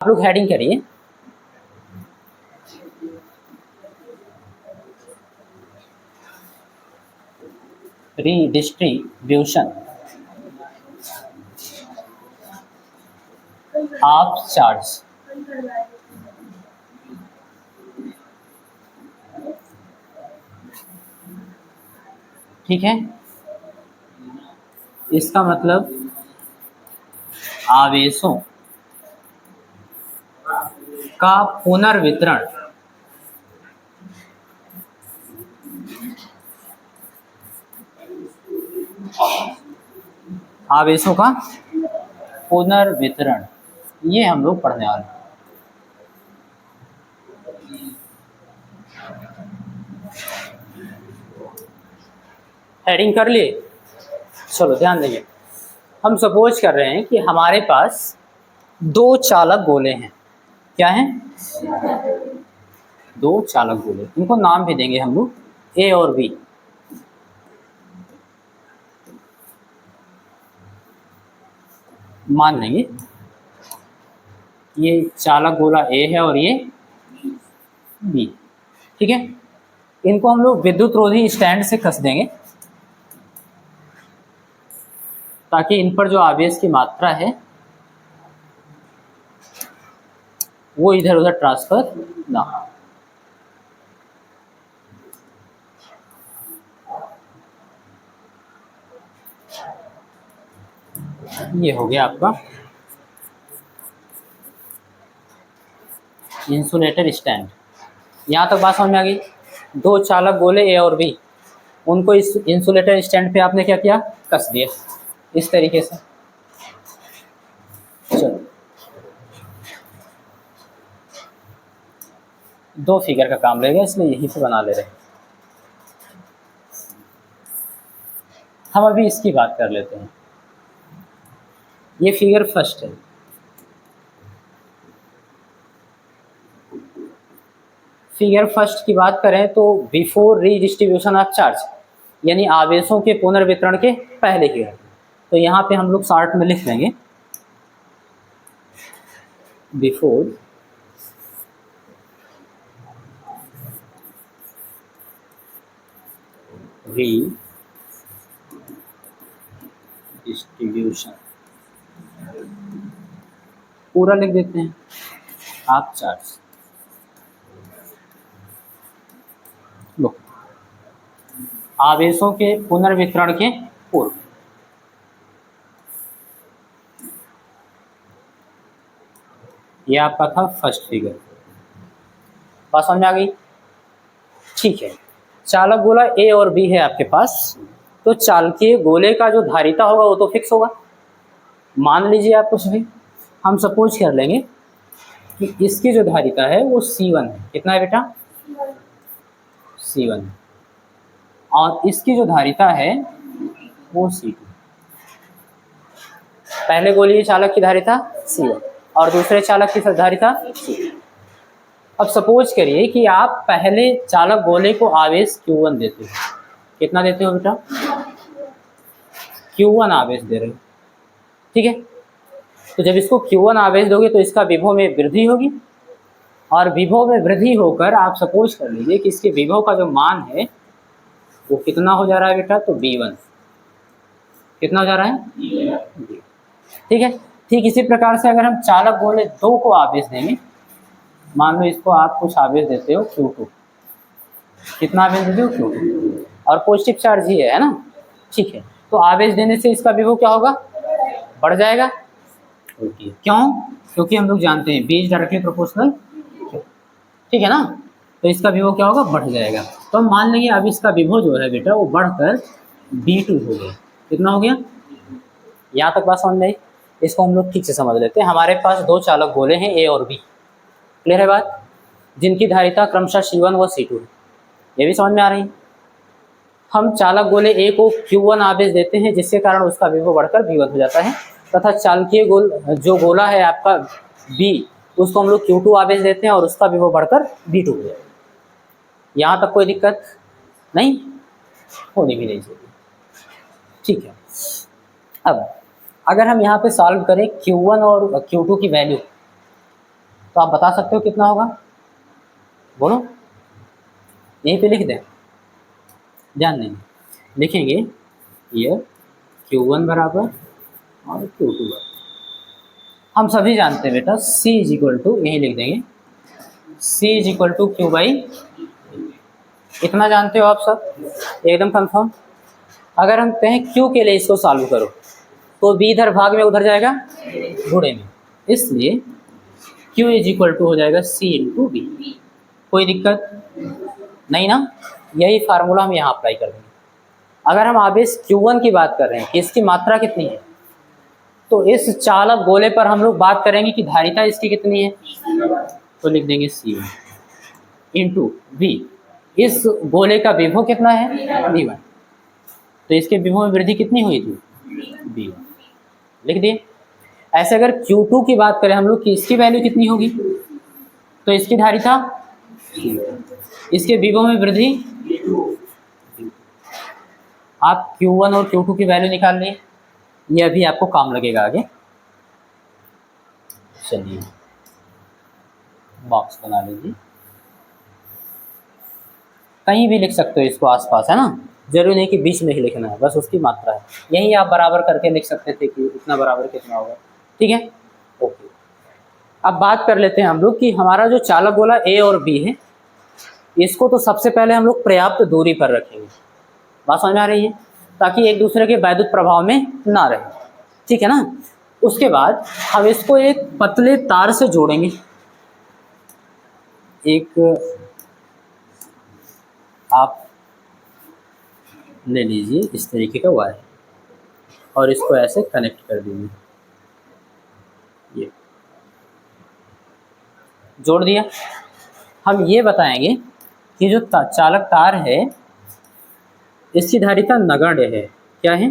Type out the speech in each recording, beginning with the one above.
आप लोग हेडिंग करिए। Redistribution of charge. ठीक है, इसका मतलब आवेशों का पुनर्वितरण आवेशों का पुनर्वितरण, ये हम लोग पढ़ने वाले हैं। हेडिंग कर लिए? चलो ध्यान देंगे। हम सपोज कर रहे हैं कि हमारे पास दो चालक गोले हैं। क्या हैं? दो चालक गोले। इनको नाम भी देंगे हम लोग ए और बी। मान लेंगे ये चालक गोला ए है और ये बी। ठीक है, इनको हम लोग विद्युत रोधी स्टैंड से कस देंगे ताकि इन पर जो आवेश की मात्रा है वो इधर उधर ट्रांसफर ना हो। ये हो गया आपका इंसुलेटर स्टैंड। यहाँ तक बात समझ में आ गई। दो चालक गोले ए और बी, उनको इस इंसुलेटर स्टैंड पे आपने क्या किया? कस दिया इस तरीके से। चलो, दो फिगर का काम रहेगा इसलिए यहीं से बना ले रहे हैं। हम अभी इसकी बात कर लेते हैं। ये फिगर फर्स्ट है। फिगर फर्स्ट की बात करें तो बिफोर रीडिस्ट्रीब्यूशन ऑफ चार्ज, यानी आवेशों के पुनर्वितरण के पहले की है। तो यहाँ पे हम लोग शॉर्ट में लिख देंगे बिफोर रीडिस्ट्रीब्यूशन, पूरा लिख देते हैं ऑफ चार्ज। लो, आवेशों के पुनर्वितरण के पूर्व। ये आपका था फर्स्ट फिगर। बात समझ में आ गई? ठीक है, चालक गोला ए और बी है आपके पास, तो चालकीय गोले का जो धारिता होगा वो तो फिक्स होगा। मान लीजिए आप कुछ भी, हम सपोज कर लेंगे कि इसकी जो धारिता है वो C1 है। कितना है बेटा? C1। और इसकी जो धारिता है वो C2। पहले गोलीय चालक की धारिता C1 और दूसरे चालक की धारिता C2। अब सपोज करिए कि आप पहले चालक गोले को आवेश Q1 देते हो। कितना देते हो बेटा? Q1 आवेश दे रहे हो। ठीक है, तो जब इसको Q1 आवेश दोगे तो इसका विभव में वृद्धि होगी, और विभव में वृद्धि होकर आप सपोज कर लीजिए कि इसके विभव का जो मान है वो कितना हो जा रहा है बेटा? तो V1। कितना हो जा रहा है? ठीक है, ठीक इसी प्रकार से अगर हम चालक गोले 2 को आवेश देंगे, मान लो इसको आप कुछ आवेश देते हो Q2। कितना आवेश देते हो? Q2, और पॉजिटिव चार्ज ही है ना। ठीक है, तो आवेश देने से इसका विभव क्या होगा? बढ़ जाएगा। क्यों? क्योंकि हम लोग जानते हैं B इज डायरेक्टली प्रोपोर्शनल। ठीक है ना, तो इसका विभव क्या होगा? बढ़ जाएगा। तो हम मान लेंगे अब इसका विभव जो है बेटा वो बढ़कर V2 हो गया। कितना हो गया? यहाँ तक बात समझ में आई? इसको हम लोग ठीक से समझ लेते हैं। हमारे पास दो चालक गोले हैं ए और बी। क्लियर है बात? जिनकी धारिता क्रमशः C1 व C2 है। ये भी समझ में आ रही है? हम चालक गोले ए को Q1 आवेश देते हैं जिसके कारण उसका विभव बढ़कर V1 हो जाता है, तथा चालकीय जो गोला है आपका B, उसको हम लोग Q2 आवेश देते हैं और उसका विभव बढ़कर V2 हो जाता है। यहाँ तक कोई दिक्कत नहीं होनी भी नहीं चाहिए। ठीक है, अब अगर हम यहाँ पे सॉल्व करें Q1 और Q2 की वैल्यू, तो आप बता सकते हो कितना होगा, बोलो, यहीं पे लिख दें, ध्यान देंगे, लिखेंगे ये Q1 बराबर और Q2 बराबर, हम सभी जानते हैं बेटा C इज इक्वल टू, यहीं लिख देंगे C is equal to Q by, इतना जानते हो आप सब एकदम कंफर्म। अगर हम कहें Q के लिए इसको सॉल्व करो तो B इधर भाग में उधर जाएगा गुणे में, इसलिए Q इज इक्वल टू हो जाएगा C इंटू बी। कोई दिक्कत नहीं ना, यही फार्मूला हम यहाँ अप्लाई कर देंगे। अगर हम आवेश Q1 की बात कर रहे हैं कि इसकी मात्रा कितनी है, तो इस चालक गोले पर हम लोग बात करेंगे कि धारिता इसकी कितनी है, तो लिख देंगे C1 इंटू V, इस गोले का विभव कितना है V1, तो इसके विभव में वृद्धि कितनी हुई थी V1, लिख दिए। ऐसे अगर Q2 की बात करें हम लोग कि इसकी वैल्यू कितनी होगी, तो इसकी धारिता, इसके विभव में वृद्धि, आप Q1 और Q2 की वैल्यू निकाल लिए, ये अभी आपको काम लगेगा आगे। चलिए बॉक्स बना लीजिए, कहीं भी लिख सकते हो इसको आसपास, है ना, जरूरी नहीं कि बीच में ही लिखना है, बस उसकी मात्रा है, यही आप बराबर करके लिख सकते थे कि इतना बराबर कितना होगा, ठीक है, ओके। अब बात कर लेते हैं हम लोग कि हमारा जो चालक गोला A और B है, इसको तो सबसे पहले हम लोग पर्याप्त दूरी पर रखेंगे, बात समझ में आ रही है, ताकि एक दूसरे के वैद्युत प्रभाव में ना रहे, ठीक है ना। उसके बाद हम इसको एक पतले तार से जोड़ेंगे, एक आप ले लीजिए इस तरीके का वायर और इसको ऐसे कनेक्ट कर दीजिए, ये जोड़ दिया। हम ये बताएंगे कि जो चालक तार है इसकी धारिता नगण्य है, क्या है,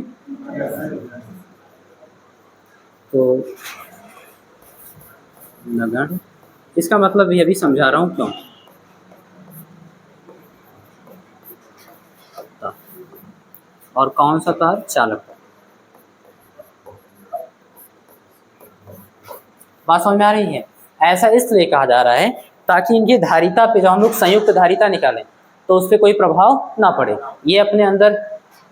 तो नगण्य, इसका मतलब भी अभी समझा रहा हूँ क्यों। और कौन सा तार, चालक तार, बात समझ में आ रही है। ऐसा इसलिए कहा जा रहा है ताकि इनकी धारिता पे जब हम लोग संयुक्त धारिता निकालें तो उस पर कोई प्रभाव ना पड़े, ये अपने अंदर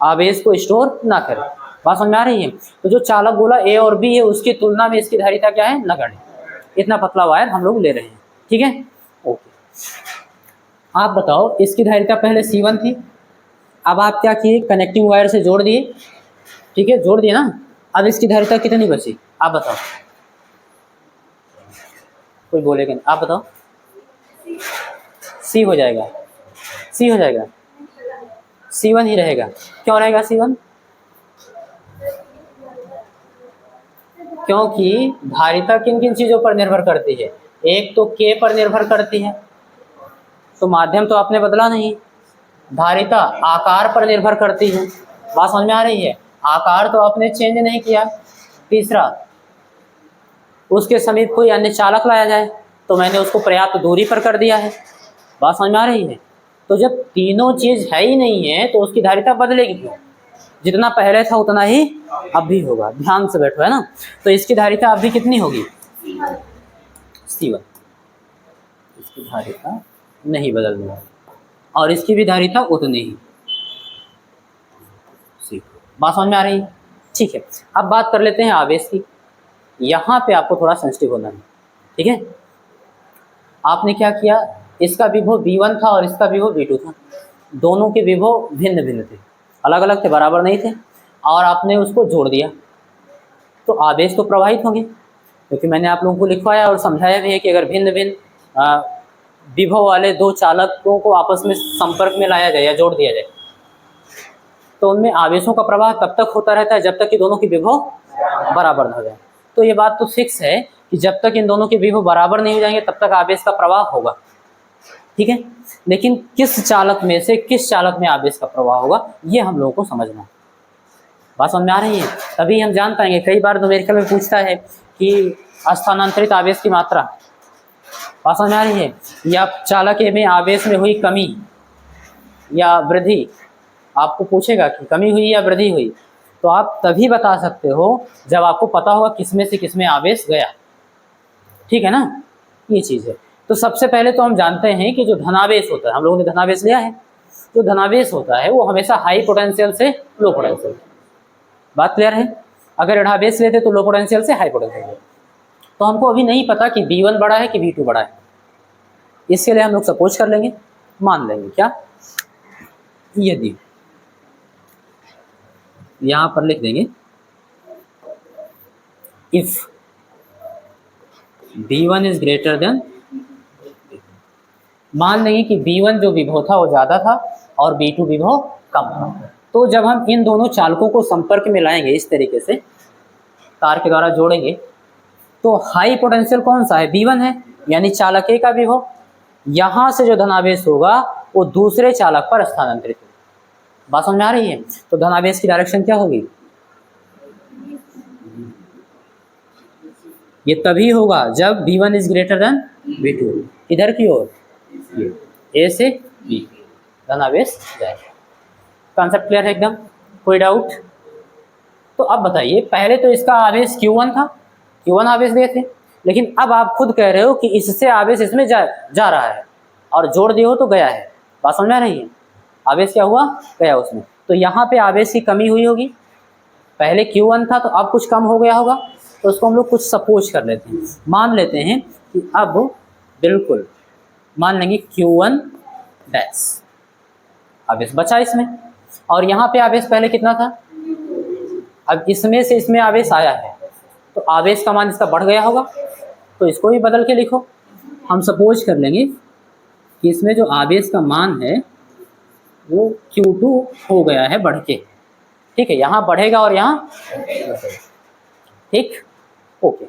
आवेश को स्टोर ना करे, बात समझ में आ रही है। तो जो चालक गोला A और B है उसकी तुलना में इसकी धारिता क्या है, नगण्य, इतना पतला वायर हम लोग ले रहे हैं, ठीक है, ओके। आप बताओ, इसकी धारिता पहले C1 थी, अब आप क्या किए, कनेक्टिंग वायर से जोड़ दिए, ठीक है, जोड़ दिए ना, अब इसकी धारिता कितनी बची, आप बताओ, कोई बोलेगा नहीं, आप बताओ, C हो जाएगा, C हो जाएगा, C1 ही रहेगा, क्यों रहेगा C1, क्योंकि धारिता किन किन चीजों पर निर्भर करती है, एक तो K पर निर्भर करती है, तो माध्यम तो आपने बदला नहीं, धारिता आकार पर निर्भर करती है, बात समझ में आ रही है, आकार तो आपने चेंज नहीं किया। तीसरा, उसके समीप कोई अन्य चालक लाया जाए तो मैंने उसको पर्याप्त दूरी पर कर दिया है, बात समझ में आ रही है। तो जब तीनों चीज है ही नहीं है तो उसकी धारिता बदलेगी क्यों, जितना पहले था उतना ही अब भी होगा, ध्यान से बैठो, है ना। तो इसकी धारिता अब भी कितनी होगी, C1, इसकी धारिता नहीं बदलने वाली, और इसकी भी धारिता उतनी ही, बात समझ में आ रही है, ठीक है। अब बात कर लेते हैं आवेश की, यहाँ पे आपको थोड़ा सेंसिटिव होना है, ठीक है। आपने क्या किया, इसका विभव V1 था और इसका विभव V2 था, दोनों के विभव भिन्न भिन्न थे, अलग अलग थे, बराबर नहीं थे, और आपने उसको जोड़ दिया तो आवेश तो प्रवाहित होंगे, क्योंकि मैंने आप लोगों को लिखवाया और समझाया भी है कि अगर भिन्न भिन्न विभव वाले दो चालकों को आपस में संपर्क में लाया जाए या जोड़ दिया जाए तो उनमें आवेशों का प्रवाह तब तक होता रहता है जब तक कि दोनों की विभव बराबर न हो जाए। तो ये बात तो फिक्स है कि जब तक इन दोनों के विभव बराबर नहीं हो जाएंगे तब तक आवेश का प्रवाह होगा, ठीक है। लेकिन किस चालक में से किस चालक में आवेश का प्रवाह होगा ये हम लोगों को समझना है, बात समझ में आ रही है, तभी हम जान पाएंगे। कई बार न्यूमेरिकल में पूछता है कि स्थानांतरित आवेश की मात्रा, बात समझ में आ रही है, या चालक में आवेश में हुई कमी या वृद्धि, आपको पूछेगा कि कमी हुई या वृद्धि हुई, तो आप तभी बता सकते हो जब आपको पता होगा किसमें से किसमें आवेश गया, ठीक है ना। ये चीज़ है। तो सबसे पहले तो हम जानते हैं कि जो धनावेश होता है, हम लोगों ने धनावेश लिया है, जो धनावेश होता है वो हमेशा हाई पोटेंशियल से लो पोटेंशियल, बात क्लियर है। अगर ऋणावेश लेते तो लो पोटेंशियल से हाई पोटेंशियल। तो हमको अभी नहीं पता कि V1 बड़ा है कि V2 बड़ा है, इसके लिए हम लोग सपोज कर लेंगे, मान लेंगे क्या, यदि यहां पर लिख देंगे if V1 is greater than, मान लेंगे कि V1 जो विभव था वो ज़्यादा था और V2 विभव कम था। तो जब हम इन दोनों चालकों को संपर्क में लाएंगे इस तरीके से तार के द्वारा जोड़ेंगे, तो हाई पोटेंशियल कौन सा है, V1 है, यानी चालक ए का विभव यहाँ से जो धनावेश होगा वो दूसरे चालक पर स्थानांतरित होगा। बात समझ में आ रही है। तो धनावेश की डायरेक्शन क्या होगी, ये तभी होगा जब V1 is greater than V2, इधर की ओर ए से बी धनावेश जाएगा। कॉन्सेप्ट क्लियर है एकदम, कोई डाउट। तो अब बताइए, पहले तो इसका आवेश Q1 था, Q1 आवेश दिए थे, लेकिन अब आप खुद कह रहे हो कि इससे आवेश इसमें जा रहा है और जोड़ दिए हो तो गया है। बात समझ में आ रही है, आवेश क्या हुआ, गया उसमें। तो यहाँ पे आवेश की कमी हुई होगी, पहले Q1 था तो अब कुछ कम हो गया होगा, तो उसको हम लोग कुछ सपोज कर लेते हैं, मान लेते हैं कि अब बिल्कुल मान लेंगे Q1 डैश आवेश बचा इसमें, और यहाँ पे आवेश पहले कितना था, अब इसमें से इसमें आवेश आया है तो आवेश का मान इसका बढ़ गया होगा, तो इसको भी बदल के लिखो। हम सपोज कर लेंगे कि इसमें जो आवेश का मान है वो Q2 हो गया है बढ़ के, ठीक है, यहाँ बढ़ेगा और यहाँ, ठीक, ओके।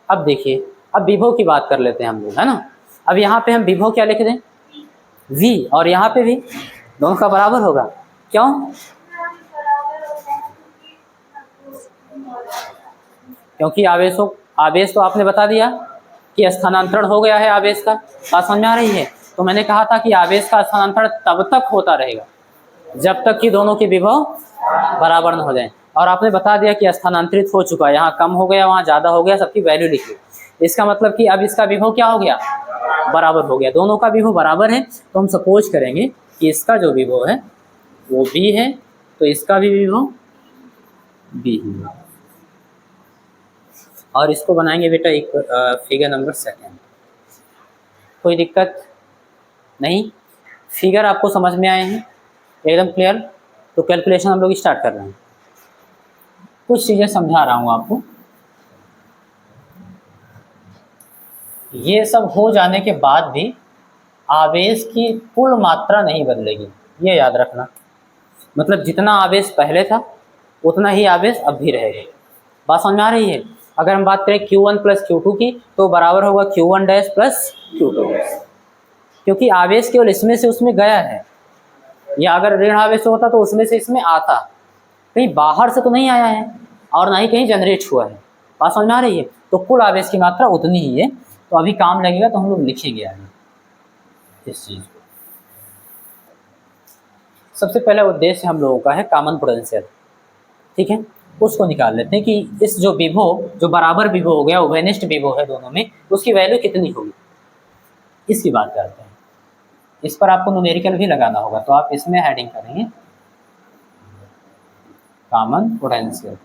अब देखिए, अब विभव की बात कर लेते हैं हम लोग, है ना। अब यहाँ पे हम विभव क्या लिख दें, V, और यहाँ पे भी दोनों का बराबर होगा, क्यों, क्योंकि आवेश तो आपने बता दिया कि स्थानांतरण हो गया है आवेश का। बात समझ में आ रही है। तो मैंने कहा था कि आवेश का स्थानांतरण तब तक होता रहेगा जब तक कि दोनों के विभव बराबर न हो जाए, और आपने बता दिया कि स्थानांतरित हो चुका है, यहाँ कम हो गया वहाँ ज़्यादा हो गया, सबकी वैल्यू लिखिए। इसका मतलब कि अब इसका विभव क्या हो गया, बराबर हो गया, दोनों का विभव बराबर है। तो हम सपोज करेंगे कि इसका जो विभव है वो V है, तो इसका भी विभव V है, और इसको बनाएंगे बेटा एक फिगर नंबर 2। कोई दिक्कत नहीं, फिगर आपको समझ में आए हैं एकदम क्लियर। तो कैलकुलेशन हम लोग स्टार्ट कर रहे हैं, कुछ चीज़ें समझा रहा हूँ आपको। ये सब हो जाने के बाद भी आवेश की कुल मात्रा नहीं बदलेगी, ये याद रखना। मतलब जितना आवेश पहले था उतना ही आवेश अब भी रहेगा। बात समझ में आ रही है। अगर हम बात करें Q1 प्लस Q2 की, तो बराबर होगा Q1 dash plus Q2 dash, क्योंकि आवेश केवल इसमें से उसमें गया है, या अगर ऋण आवेश होता तो उसमें से इसमें आता, कहीं बाहर से तो नहीं आया है और ना ही कहीं जनरेट हुआ है। बात समझ में आ रही है। तो कुल आवेश की मात्रा उतनी ही है। तो अभी काम लगेगा तो हम लोग लिखेंगे आगे इस चीज़ को। सबसे पहला उद्देश्य हम लोगों का है कॉमन पोटेंशियल, ठीक है, उसको निकाल लेते हैं कि इस जो विभव, जो बराबर विभव हो गया, उभयनिष्ठ विभव है दोनों में, उसकी वैल्यू कितनी होगी, इसकी बात करते हैं। इस पर आपको न्यूमेरिकल भी लगाना होगा, तो आप इसमें हेडिंग करेंगे कॉमन पोटेंशियल,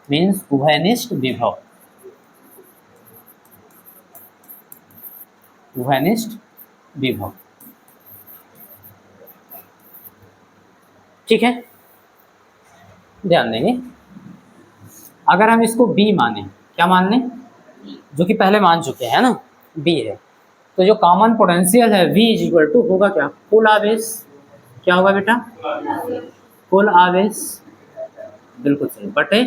मीन्स उभयनिष्ठ विभव, उभयनिष्ठ विभव, ठीक है। ध्यान देंगे, अगर हम इसको B माने, क्या मान लें, जो कि पहले मान चुके हैं ना, B है, तो जो कॉमन पोटेंशियल है V इज इक्वल टू होगा क्या, कुल आवेश, क्या होगा बेटा, कुल आवेश, बिल्कुल सही, बटे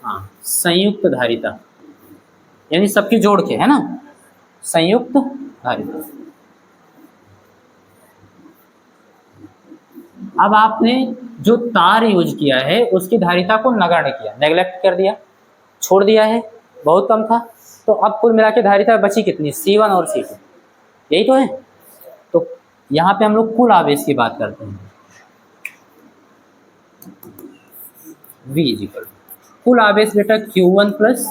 हाँ संयुक्त धारिता, यानी सबकी जोड़ के, है ना, संयुक्त धारिता। अब आपने जो तार यूज किया है उसकी धारिता को नगण्य किया, नेग्लेक्ट कर दिया, छोड़ दिया है, बहुत कम था। तो अब कुल मिला के धारिता बची कितनी, C1 और C2, यही तो है। तो यहाँ पे हम लोग कुल आवेश की बात करते हैं, V इज इक्वल, कुल आवेश बेटा Q1 प्लस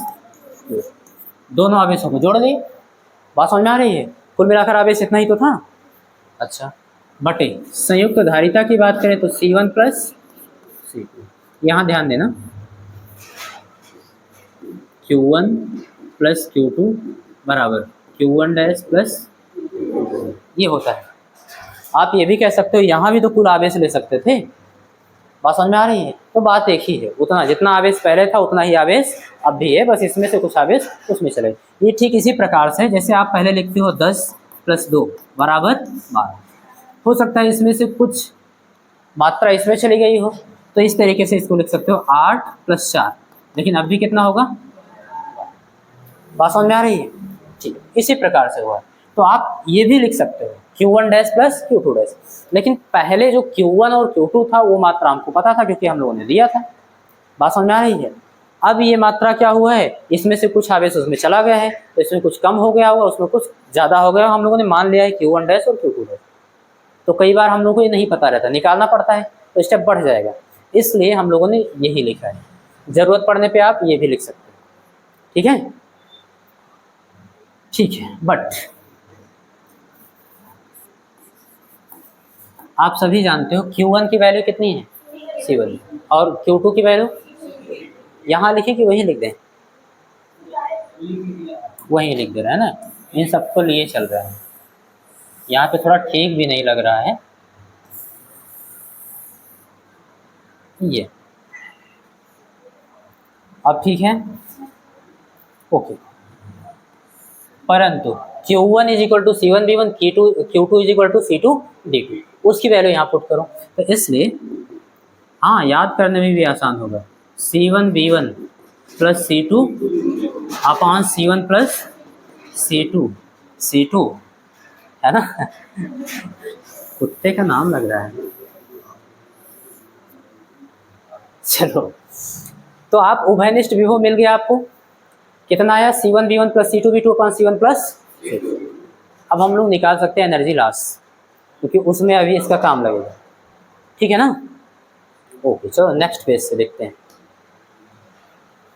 दोनों आवेशों को जोड़ दें। बात समझ में आ रही है? कुल मिलाकर आवेश इतना ही तो था। अच्छा, बटे संयुक्त धारिता की बात करें तो C1 प्लस C2। यहाँ ध्यान देना, Q1 प्लस Q2 बराबर Q1 डैश प्लस ये होता है। आप ये भी कह सकते हो यहाँ भी तो कुल आवेश ले सकते थे। बात समझ में आ रही है? तो बात एक ही है, उतना जितना आवेश पहले था उतना ही आवेश अब भी है, बस इसमें से कुछ आवेश उसमें चले। ये ठीक इसी प्रकार से जैसे आप पहले लिखते हो 10 + 2 बराबर 12। हो सकता है इसमें से कुछ मात्रा इसमें चली गई हो, तो इस तरीके से इसको लिख सकते हो 8 + 4, लेकिन अब भी कितना होगा? बात समझ में आ रही है? ठीक, इसी प्रकार से हुआ। तो आप ये भी लिख सकते हो Q1 dash plus Q2 dash, लेकिन पहले जो Q1 और Q2 था वो मात्रा हमको पता था क्योंकि हम लोगों ने दिया था। बात समझ में आ रही है? अब ये मात्रा क्या हुआ है, इसमें से कुछ आवेश उसमें चला गया है, तो इसमें कुछ कम हो गया होगा, उसमें कुछ ज़्यादा हो गया, हम लोगों ने मान लिया है Q1 डैश और Q2 डैश। तो कई बार हम लोगों को ये नहीं पता रहता, निकालना पड़ता है, तो स्टेप बढ़ जाएगा, इसलिए हम लोगों ने यही लिखा है। ज़रूरत पड़ने पर आप ये भी लिख सकते हो। ठीक है? ठीक है, बट आप सभी जानते हो Q1 की वैल्यू कितनी है? C1, और Q2 की वैल्यू यहाँ लिखे कि वही लिख दें? वही लिख दे रहा है ना, इन सबको लिए चल रहा है। यहाँ पे थोड़ा ठीक भी नहीं लग रहा है ये। अब ठीक है, ओके। परंतु Q1 = C1V1, Q2 = C2D2, उसकी वैल्यू यहाँ पुट करो। तो इसलिए हाँ, याद करने में भी आसान होगा। C1V1 + C2 upon C1 + C2 है ना? कुत्ते का नाम लग रहा है। चलो, तो आप उभयनिष्ठ विभव मिल गया आपको। कितना आया? C1V1 + C2V2 upon C1 + C2। अब हम लोग निकाल सकते हैं एनर्जी लॉस, क्योंकि उसमें अभी इसका काम लगेगा। ठीक है ना? ओके, चलो नेक्स्ट पेज से देखते हैं,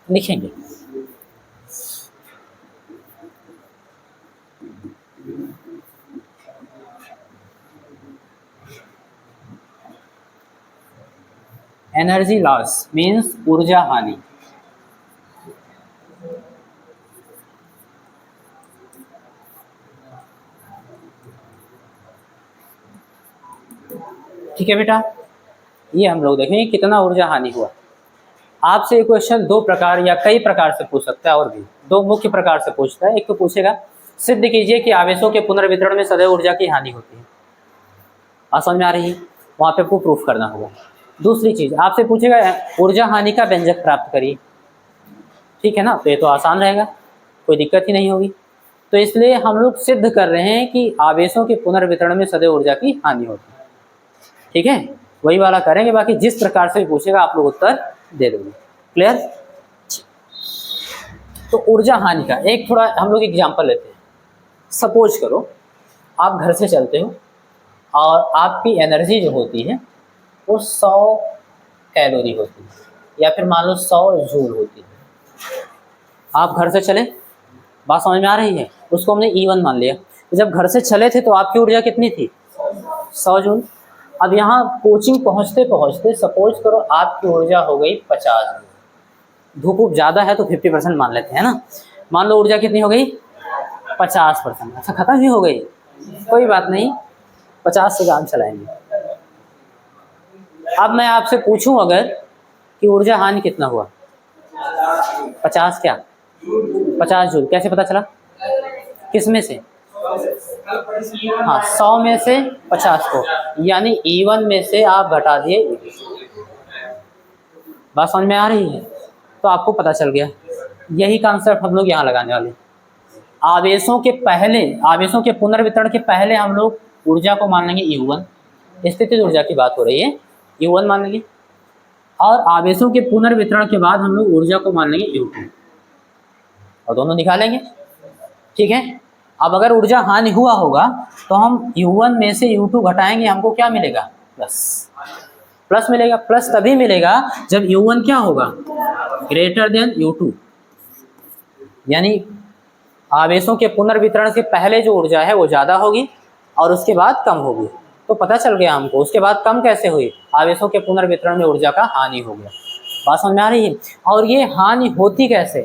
लिखेंगे। एनर्जी लॉस मीन्स ऊर्जा हानि। ठीक है बेटा, ये हम लोग देखेंगे कितना ऊर्जा हानि हुआ। आपसे ये क्वेश्चन दो प्रकार या कई प्रकार से पूछ सकता है, और भी दो मुख्य प्रकार से पूछता है। एक तो पूछेगा सिद्ध कीजिए कि आवेशों के पुनर्वितरण में सदैव ऊर्जा की हानि होती है। आप समझ में आ रही है? वहाँ पे आपको प्रूफ करना होगा। दूसरी चीज आपसे पूछेगा ऊर्जा हानि का व्यंजक प्राप्त करिए। ठीक है ना? तो ये तो आसान रहेगा, कोई दिक्कत ही नहीं होगी। तो इसलिए हम लोग सिद्ध कर रहे हैं कि आवेशों के पुनर्वितरण में सदैव ऊर्जा की हानि होती है। ठीक है, वही वाला करेंगे, बाकी जिस प्रकार से पूछेगा आप लोग उत्तर दे दोगे। क्लियर? तो ऊर्जा हानि का एक थोड़ा हम लोग एग्जांपल लेते हैं। सपोज करो आप घर से चलते हो और आपकी एनर्जी जो होती है वो 100 कैलोरी होती है, या फिर मान लो 100 जूल होती है। आप घर से चले, बात समझ में आ रही है? उसको हमने E1 मान लिया। तो जब घर से चले थे तो आपकी ऊर्जा कितनी थी? 100 जूल। अब यहाँ कोचिंग पहुँचते पहुँचते सपोज करो आपकी ऊर्जा हो गई 50 जूल। धूप ज़्यादा है तो 50% मान लेते हैं ना। मान लो ऊर्जा कितनी हो गई? 50%। अच्छा, खत्म ही हो गई? कोई बात नहीं, 50 से काम चलाएंगे। अब मैं आपसे पूछूं अगर कि ऊर्जा हानि कितना हुआ? 50 क्या? 50 जूल। कैसे पता चला? किस में से? हाँ, 100 में से 50 को, यानी E1 में से आप घटा दिए। बात समझ में आ रही है? तो आपको पता चल गया। यही कॉन्सेप्ट हम लोग यहाँ लगाने वाले। आवेशों के पहले, आवेशों के पुनर्वितरण के पहले हम लोग ऊर्जा को मान लेंगे U1, स्थितिज ऊर्जा की बात हो रही है, U1 मान लेंगे। और आवेशों के पुनर्वितरण के बाद हम लोग ऊर्जा को मान लेंगे U2, और दोनों निकालेंगे। ठीक है? अब अगर ऊर्जा हानि हुआ होगा तो हम U1 में से U2 घटाएंगे, हमको क्या मिलेगा? प्लस मिलेगा, प्लस तभी मिलेगा जब U1 क्या होगा, ग्रेटर देन U2, यानी आवेशों के पुनर्वितरण से पहले जो ऊर्जा है वो ज़्यादा होगी और उसके बाद कम होगी। तो पता चल गया हमको उसके बाद कम कैसे हुई, आवेशों के पुनर्वितरण में ऊर्जा का हानि हो गया। बात समझ में आ रही है? और ये हानि होती कैसे,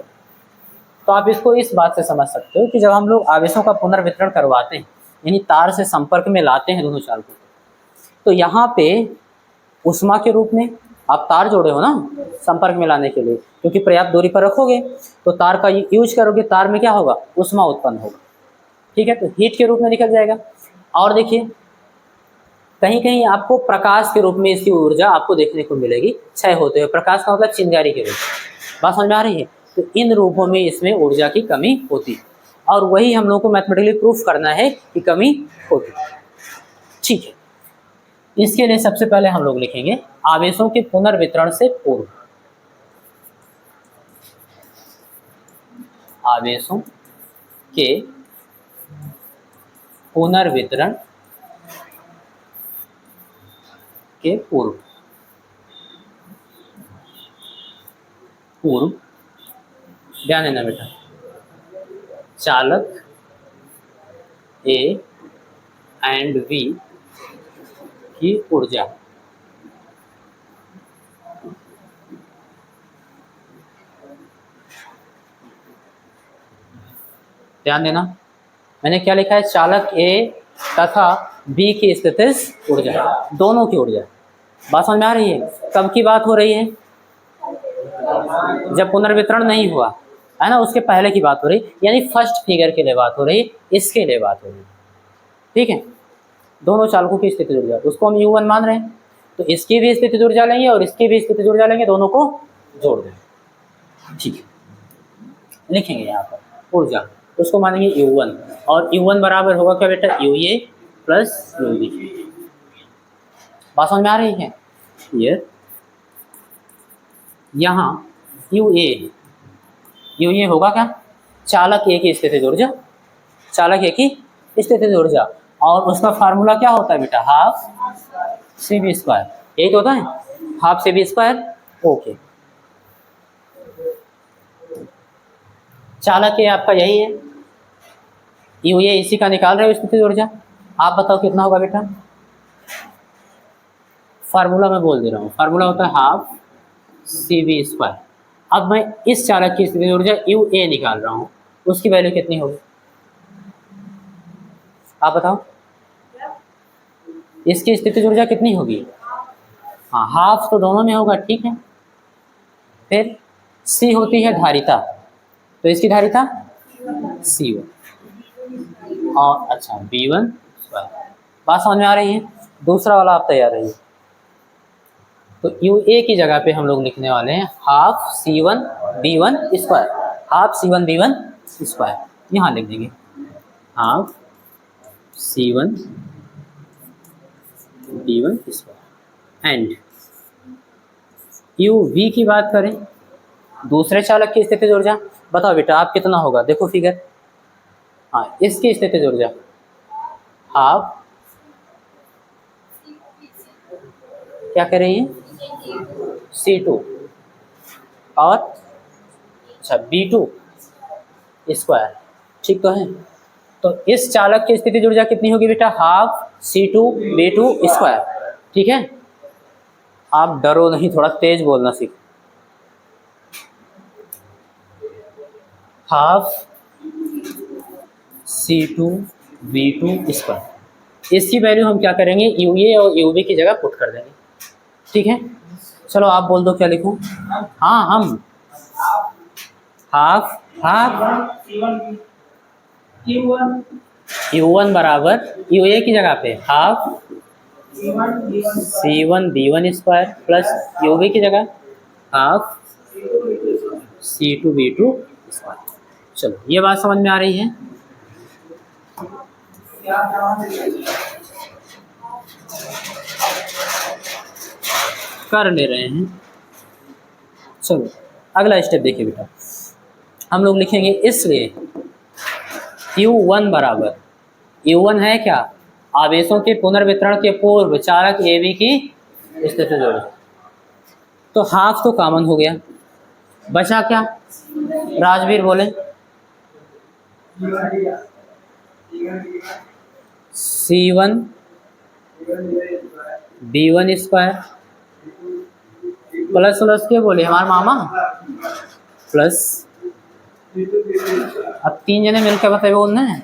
तो आप इसको इस बात से समझ सकते हो कि जब हम लोग आवेशों का पुनर्वितरण करवाते हैं, यानी तार से संपर्क में लाते हैं दोनों चालकों को, तो यहाँ पे उष्मा के रूप में आप तार जोड़े हो ना संपर्क में लाने के लिए, क्योंकि पर्याप्त दूरी पर रखोगे तो तार का यूज करोगे, तार में क्या होगा, उष्मा उत्पन्न होगा, ठीक है, तो हीट के रूप में निकल जाएगा। और देखिए कहीं कहीं आपको प्रकाश के रूप में इसकी ऊर्जा आपको देखने को मिलेगी क्षय होते हुए, प्रकाश का मतलब चिंगारी के रूप में। बात समझ में आ रही है? तो इन रूपों में इसमें ऊर्जा की कमी होती है और वही हम लोग को मैथमेटिकली प्रूफ करना है कि कमी होती है, ठीक है। इसके लिए सबसे पहले हम लोग लिखेंगे आवेशों के पुनर्वितरण से पूर्व, आवेशों के पुनर्वितरण के पूर्व, ध्यान देना बेटा, चालक ए एंड बी की ऊर्जा ध्यान देना, मैंने क्या लिखा है, चालक ए तथा बी की स्थितिज ऊर्जा, दोनों की ऊर्जा। बात समझ में आ रही है? कब की बात हो रही है, जब पुनर्वितरण नहीं हुआ है ना, उसके पहले की बात हो रही, यानी फर्स्ट फिगर के लिए बात हो रही, इसके लिए बात हो रही, ठीक है। दोनों चालकों की स्थिति ऊर्जा, उसको हम U1 मान रहे हैं, तो इसकी भी स्थिति ऊर्जा लेंगे और इसकी भी स्थिति ऊर्जा लेंगे, दोनों को जोड़ देंगे, ठीक है। लिखेंगे यहाँ पर ऊर्जा, उसको मानेंगे U1 और U1 बराबर होगा क्या बेटा, UA प्लस UB। बात समझ में आ रही है? ये यहाँ UA होगा क्या, चालक ए की स्थिति ऊर्जा, चालक ए की स्थिति ऊर्जा, और उसका फार्मूला क्या होता है बेटा, हाफ CV स्क्वायर, यही तो होता है, हाफ CV स्क्वायर, ओके। चालक ए आपका यही है, UA इसी का निकाल रहे हो स्थिति ऊर्जा, आप बताओ कितना होगा बेटा, फार्मूला मैं बोल दे रहा हूँ, फार्मूला होता है हाफ CV स्क्वायर। अब मैं इस चालक की स्थिति ऊर्जा UA निकाल रहा हूँ, उसकी वैल्यू कितनी होगी, आप बताओ, इसकी स्थिति ऊर्जा कितनी होगी, हाँ हाफ तो दोनों में होगा, ठीक है। फिर C होती है धारिता, तो इसकी धारिता C1 और अच्छा B1 स्क्वायर। बात समझ में आ रही है? दूसरा वाला आप तैयार रहिए, तो UA की जगह पे हम लोग लिखने वाले हैं half C1 B1 square, half C1 B1 square, यहाँ लिख देंगे half C1 B1 square. And UV की बात करें, दूसरे चालक की स्थिति ऊर्जा, बताओ बेटा आप कितना होगा, देखो फिगर, हाँ इसकी स्थिति ऊर्जा हाफ, क्या कर रही है, C2 और अच्छा B2 स्क्वायर, ठीक तो है। तो इस चालक की स्थिति ऊर्जा कितनी होगी बेटा, हाफ C2 B2 स्क्वायर, ठीक है। आप डरो नहीं, थोड़ा तेज बोलना सीखो, हाफ C2 B2 स्क्वायर, इसकी वैल्यू हम क्या करेंगे, UA और UB की जगह पुट कर देंगे, ठीक है। चलो आप बोल दो क्या लिखूं, हाँ हम हाफ U1 बराबर UA की जगह पे half C1 B1 square plus UB की जगह हाफ C2 B2 स्क्वायर। चलो ये बात समझ में आ रही है? कर ले रहे हैं। चलो अगला स्टेप देखिए बेटा, हम लोग लिखेंगे इसलिए U1 बराबर, U1 है क्या, आवेशों के पुनर्वितरण के पूर्व चालक AB की स्थिति जोड़, तो हाफ तो कॉमन हो गया, बचा क्या? राजवीर बोले। C1 B1 square plus plus के बोले हमारे मामा प्लस, अब 3 जने मिलकर बताए बोलना है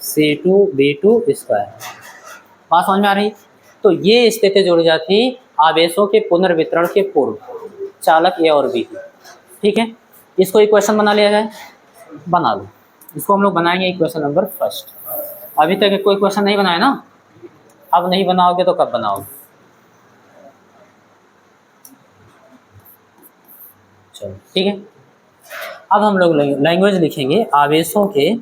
C2 B2 स्क्वायर। बात समझ में आ रही? तो ये स्थिति जुड़ जाती आवेशों के पुनर्वितरण के पूर्व, चालक ए और बी। ठीक है, इसको इक्वेशन बना लिया जाए, बना लो। इसको हम लोग बनाएंगे इक्वेशन नंबर फर्स्ट। अभी तक कोई क्वेश्चन नहीं बनाया ना? अब नहीं बनाओगे तो कब बनाओगे? चलो ठीक है, अब हम लोग लैंग्वेज लिखेंगे आवेशों के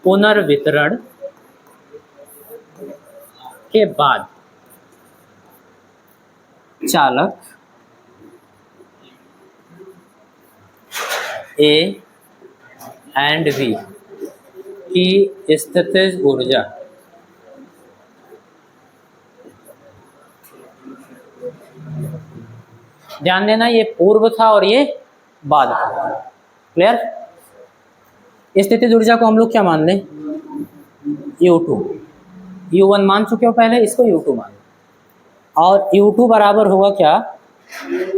पुनर्वितरण के बाद चालक ए एंड बी की स्थितिज ऊर्जा ध्यान देना, ये पूर्व था और ये बाद था। क्लियर? स्थितिज ऊर्जा को हम लोग क्या मान लें? U2, U1 मान चुके हो पहले, इसको U2 मान, और U2 बराबर होगा क्या?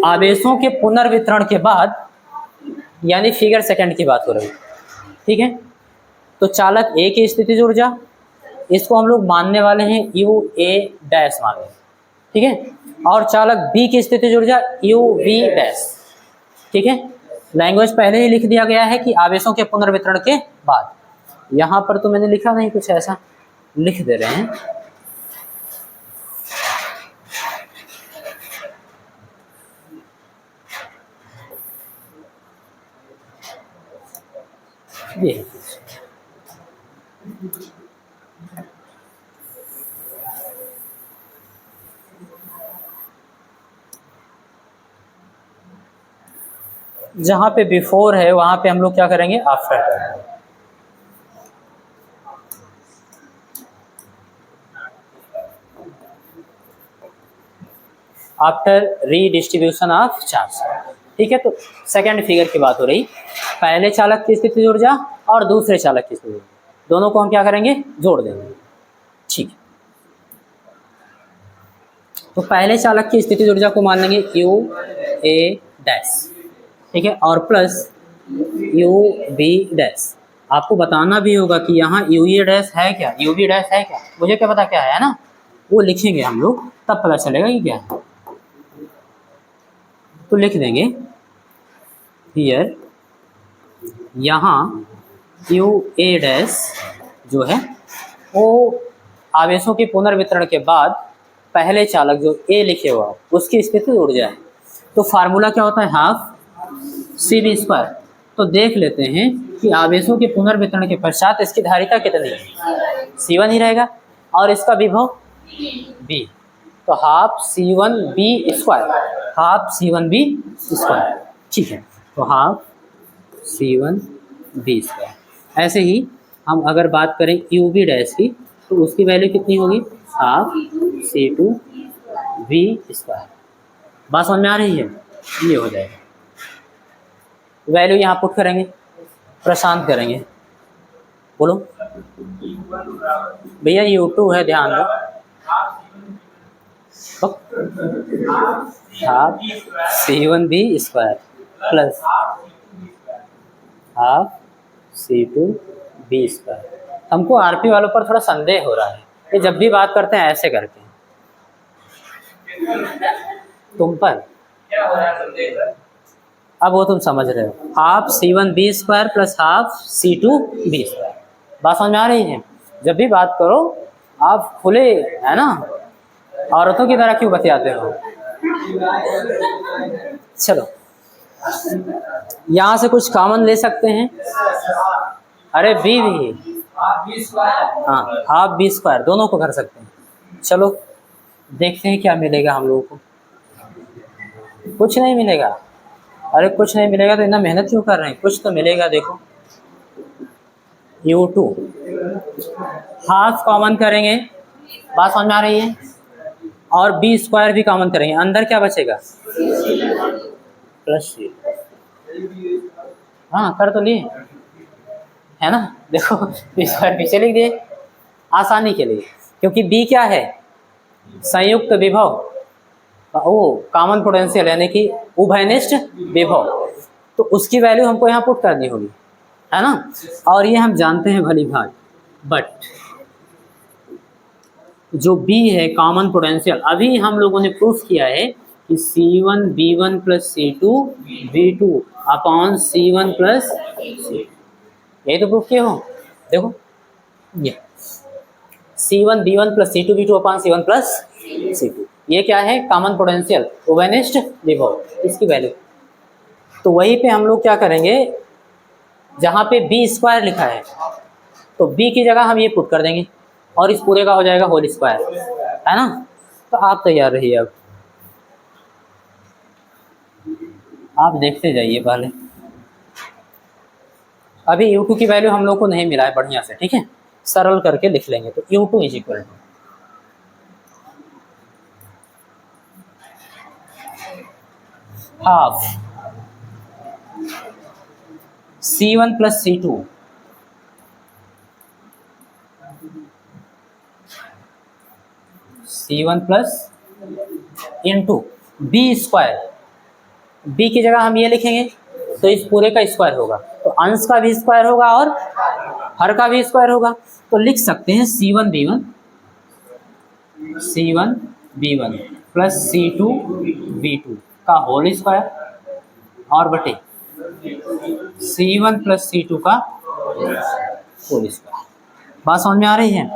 आवेशों के पुनर्वितरण के बाद, यानी फिगर सेकंड की बात हो रही है। ठीक है, तो चालक ए की स्थितिज ऊर्जा, इसको हम लोग मानने वाले हैं UA डैश मान लें। ठीक है, और चालक बी की स्थितिज ऊर्जा UB डैश। ठीक है, लैंग्वेज पहले ही लिख दिया गया है कि आवेशों के पुनर्वितरण के बाद। यहाँ पर तो मैंने लिखा नहीं, कुछ ऐसा लिख दे रहे हैं। ये जहाँ पे बिफोर है वहाँ पे हम लोग क्या करेंगे? आफ्टर करेंगे। After redistribution of charge. ठीक है, तो सेकंड फिगर की बात हो रही, पहले चालक की स्थितिज ऊर्जा और दूसरे चालक की स्थितिज ऊर्जा, दोनों को हम क्या करेंगे? जोड़ देंगे। ठीक है, तो पहले चालक की स्थितिज ऊर्जा को मान लेंगे UA डैश। ठीक है, और प्लस UB डैश। आपको बताना भी होगा कि यहाँ UA डैश है क्या, UB डैश है क्या, मुझे क्या पता क्या है ना, वो लिखेंगे हम लोग, तब पता चलेगा कि क्या है। तो लिख देंगे हियर, यहाँ UA डैश जो है वो आवेशों के पुनर्वितरण के बाद पहले चालक जो A लिखे हुआ उसकी स्थितिज ऊर्जा है। तो फार्मूला क्या होता है? Half CB square. तो देख लेते हैं कि आवेशों के पुनर्वितरण के पश्चात इसकी धारिता कितनी है? C1 ही रहेगा, और इसका विभव B, तो half C1B square, half C1B square. ठीक है, तो हाफ C1B स्क्वायर। ऐसे ही हम अगर बात करें UB डैश की, तो उसकी वैल्यू कितनी होगी? Half C2B square. बात समझ में आ रही है? ये हो जाएगा, वैल्यू यहाँ पुट करेंगे, प्रशांत करेंगे। बोलो भैया, U2 है, ध्यान दो। Half C1B square plus half C2B square. हमको आरपी वालों पर थोड़ा संदेह हो रहा है, ये जब भी बात करते हैं ऐसे करते हैं। तुम पर क्या हो रहा है संदेह? अब वो तुम समझ रहे हो, half C1B square plus half C2B square. बात समझ में आ रही है? जब भी बात करो आप खुले, है ना, औरतों की तरह क्यों बतियाते हो? चलो, यहाँ से कुछ कॉमन ले सकते हैं। अरे बी भी, हाँ, हाफ B स्क्वायर, दोनों को कर सकते हैं। चलो देखते हैं क्या मिलेगा हम लोगों को। कुछ नहीं मिलेगा? अरे कुछ नहीं मिलेगा तो इतना मेहनत क्यों कर रहे हैं? कुछ तो मिलेगा, देखो U2 हाफ कॉमन करेंगे, बात समझ में आ रही है, और बी स्क्वायर भी कॉमन करेंगे, अंदर क्या बचेगा प्लस सी। हाँ कर तो लिए है ना, देखो बी स्क्वायर पीछे लिख दिए आसानी के लिए, क्योंकि बी क्या है संयुक्त विभव, वो कॉमन पोटेंशियल यानी कि उभयनिष्ठ विभव, तो उसकी वैल्यू हमको यहाँ पुट करनी होगी, है ना, और ये हम जानते हैं भली भांति। बट जो B है कॉमन पोटेंशियल, अभी हम लोगों ने प्रूफ किया है कि C1 B1 plus C2 B2 upon C1 plus C2, यही तो प्रूफ किए हो, देखो ये C1 B1 plus C2 B2 upon C1 plus C2, ये क्या है कॉमन पोटेंशियल उभयनिष्ठ विभव, इसकी वैल्यू। तो वहीं पे हम लोग क्या करेंगे, जहाँ पे बी स्क्वायर लिखा है तो बी की जगह हम ये पुट कर देंगे और इस पूरे का हो जाएगा होल स्क्वायर, है ना। तो आप तैयार रहिए, अब आप देखते जाइए पहले, अभी U2 की वैल्यू हम लोग को नहीं मिला है बढ़िया से, ठीक है, सरल करके लिख लेंगे। तो U2 is equal to half C1 plus C2 C1 plus into b square, b की जगह हम ये लिखेंगे तो इस पूरे का स्क्वायर होगा, तो अंश का भी स्क्वायर होगा और हर का भी स्क्वायर होगा, तो लिख सकते हैं C1 B1 plus C2 B2 का होल स्क्वायर और बटे C1 प्लस C2 का होल स्क्वायर। बात समझ में आ रही है?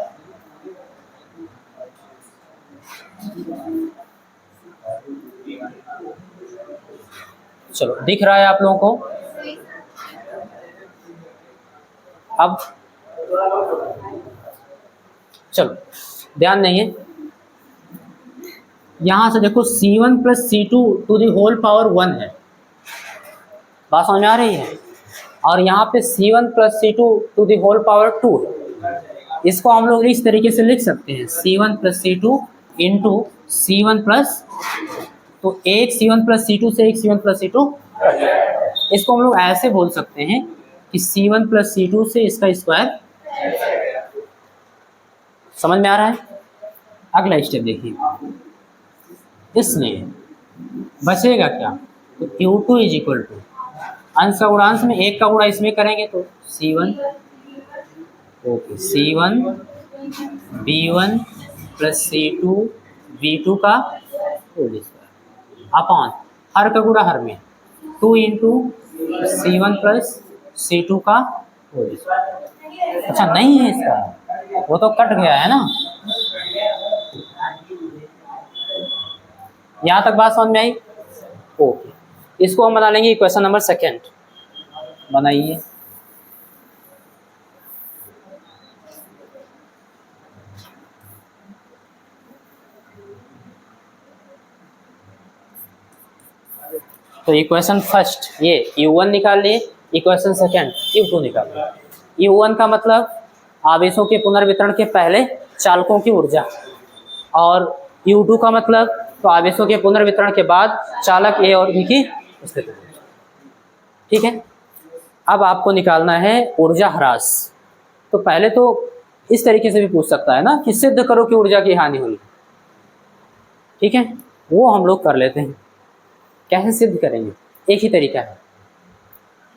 चलो दिख रहा है आप लोगों को? अब चलो ध्यान देंगे, यहां से देखो C1 plus C2 to the whole power 1 है, बात समझ में आ रही है, और यहाँ पे C1 plus C2 to the whole power 2 है। इसको हम लोग इस तरीके से लिख सकते हैं C1 plus C2 into C1 plus, तो एक C1 प्लस C2 से एक C1 प्लस C2, इसको हम लोग ऐसे बोल सकते हैं कि C1 प्लस C2 से इसका स्क्वायर। समझ में आ रहा है? अगला स्टेप देखिए, इसलिए बचेगा क्या, तो Q2 इज इक्वल टू अंश का गुणा अंश में, एक का गुणा इसमें करेंगे तो C1 okay C1 B1 plus C2 B2 का होल स्क्वायर अपॉन हर का गुणा हर में 2 इंटू C1 प्लस C2 का होल स्क्वायर। अच्छा नहीं है इसका, वो तो कट गया है ना, यहाँ तक बात समझ में आई? ओके, इसको हम बना लेंगे इक्वेशन नंबर सेकेंड, बनाइए। तो इक्वेशन फर्स्ट ये U1 निकाल लिए, इक्वेशन सेकेंड U2 निकाल लिए। U1 का मतलब आवेशों के पुनर्वितरण के पहले चालकों की ऊर्जा, और U2 का मतलब तो आवेशों के पुनर्वितरण के बाद चालक A और B की स्थिति। ठीक है, अब आपको निकालना है ऊर्जा ह्रास। तो पहले तो इस तरीके से भी पूछ सकता है ना कि सिद्ध करो कि ऊर्जा की हानि हुई, ठीक है, वो हम लोग कर लेते हैं। कैसे सिद्ध करेंगे? एक ही तरीका है,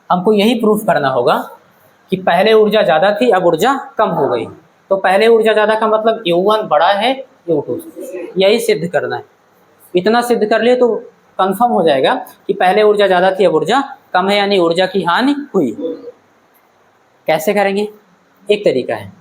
हमको यही प्रूफ करना होगा कि पहले ऊर्जा ज़्यादा थी अब ऊर्जा कम हो गई, तो पहले ऊर्जा ज़्यादा का मतलब U1 बड़ा है U2 से, यही सिद्ध करना है। इतना सिद्ध कर लिए तो कंफर्म हो जाएगा कि पहले ऊर्जा ज़्यादा थी अब ऊर्जा कम है, यानी ऊर्जा की हानि हुई। कैसे करेंगे? एक तरीका है,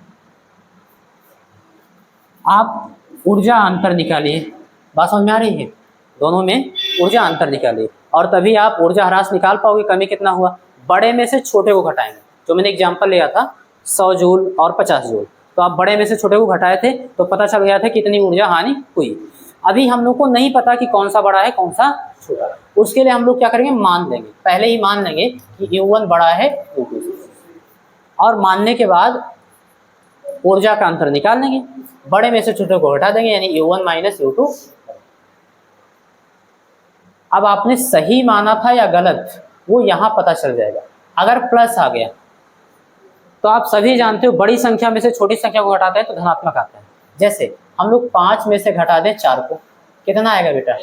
आप ऊर्जा अंतर निकालिए, बात समझ में आ रही है, दोनों में ऊर्जा अंतर निकालिए और तभी आप ऊर्जा ह्रास निकाल पाओगे। कमी कितना हुआ, बड़े में से छोटे को घटाएंगे। जो मैंने एग्जांपल लिया था 100 जूल और 50 जूल, तो आप बड़े में से छोटे को घटाए थे तो पता चल गया था कितनी ऊर्जा हानि हुई। अभी हम लोग को नहीं पता कि कौन सा बड़ा है कौन सा छोटा, उसके लिए हम लोग क्या करेंगे, मान लेंगे, पहले ही मान लेंगे कि U1 बड़ा है U2 से। और मानने के बाद ऊर्जा का अंतर निकाल लेंगे, बड़े में से छोटे को हटा देंगे, यानी U1 माइनस U2। अब आपने सही माना था या गलत वो यहाँ पता चल जाएगा। अगर प्लस आ गया तो आप सभी जानते हो बड़ी संख्या में से छोटी संख्या को घटाते हैं तो धनात्मक आता है। जैसे हम लोग 5 में से घटा दें 4 को, कितना आएगा बेटा?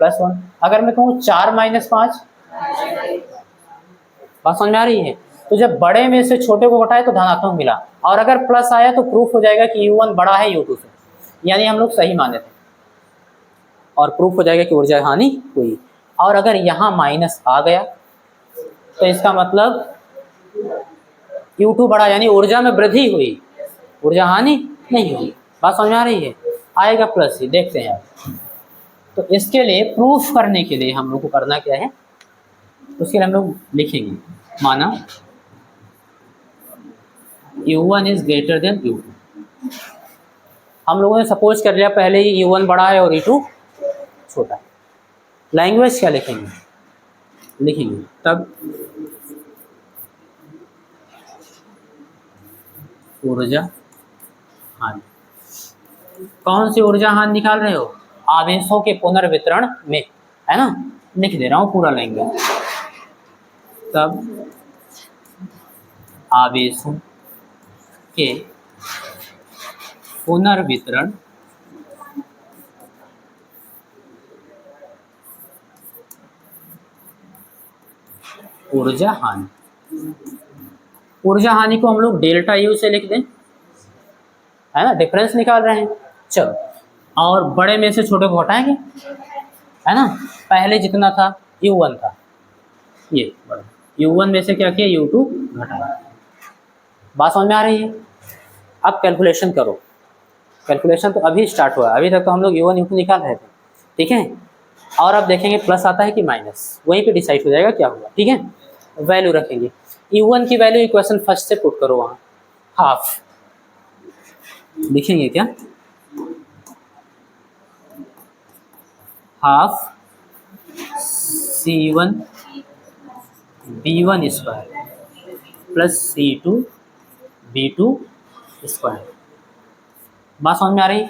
+1। अगर मैं कहूँ 4 माइनस 5, बात समझ में आ रही है? तो जब बड़े में से छोटे को घटाए तो धनात्मक मिला, और अगर प्लस आया तो प्रूफ हो जाएगा कि U1 बड़ा है U2 से, यानी हम लोग सही माने थे, और प्रूफ हो जाएगा कि ऊर्जा हानि हुई। और अगर यहाँ माइनस आ गया तो इसका मतलब U2 बड़ा, यानी ऊर्जा में वृद्धि हुई, ऊर्जा हानि नहीं हुई। बात समझ में आ रही है? आएगा प्लस ही, देखते हैं आप। तो इसके लिए प्रूफ करने के लिए हम लोग को करना क्या है, उसके लिए हम लोग लिखेंगे, माना U1 is greater than U2। हम लोगों ने सपोज कर लिया पहले ही U1 बड़ा है और U2 छोटा है। लैंग्वेज क्या लिखेंगे? लिखेंगे तब ऊर्जा हानि। कौन सी ऊर्जा हानि निकाल रहे हो? आवेशों के पुनर्वितरण में, है ना? लिख दे रहा हूँ पूरा लैंग्वेज। तब आवेशों के पुनर्वितरण ऊर्जा हानि। ऊर्जा हानि को हम लोग डेल्टा U से लिख दें, है ना? डिफरेंस निकाल रहे हैं। चलो, और बड़े में से छोटे को हटाएंगे, है ना? पहले जितना था U1 था, ये बड़ा U1 में से क्या किया? U2 घटाया। बात समझ में आ रही है? अब कैलकुलेशन करो। कैलकुलेशन तो अभी स्टार्ट हुआ, अभी तक तो हम लोग U1 U2 निकाल रहे थे, ठीक है? और अब देखेंगे प्लस आता है कि माइनस, वहीं पे डिसाइड हो जाएगा क्या होगा, ठीक है? वैल्यू रखेंगे। U1 की वैल्यू इक्वेशन फर्स्ट से पुट करो, वहाँ हाफ लिखेंगे क्या? Half C1 B1 square plus C2 B2 square. बात समझ में आ रही?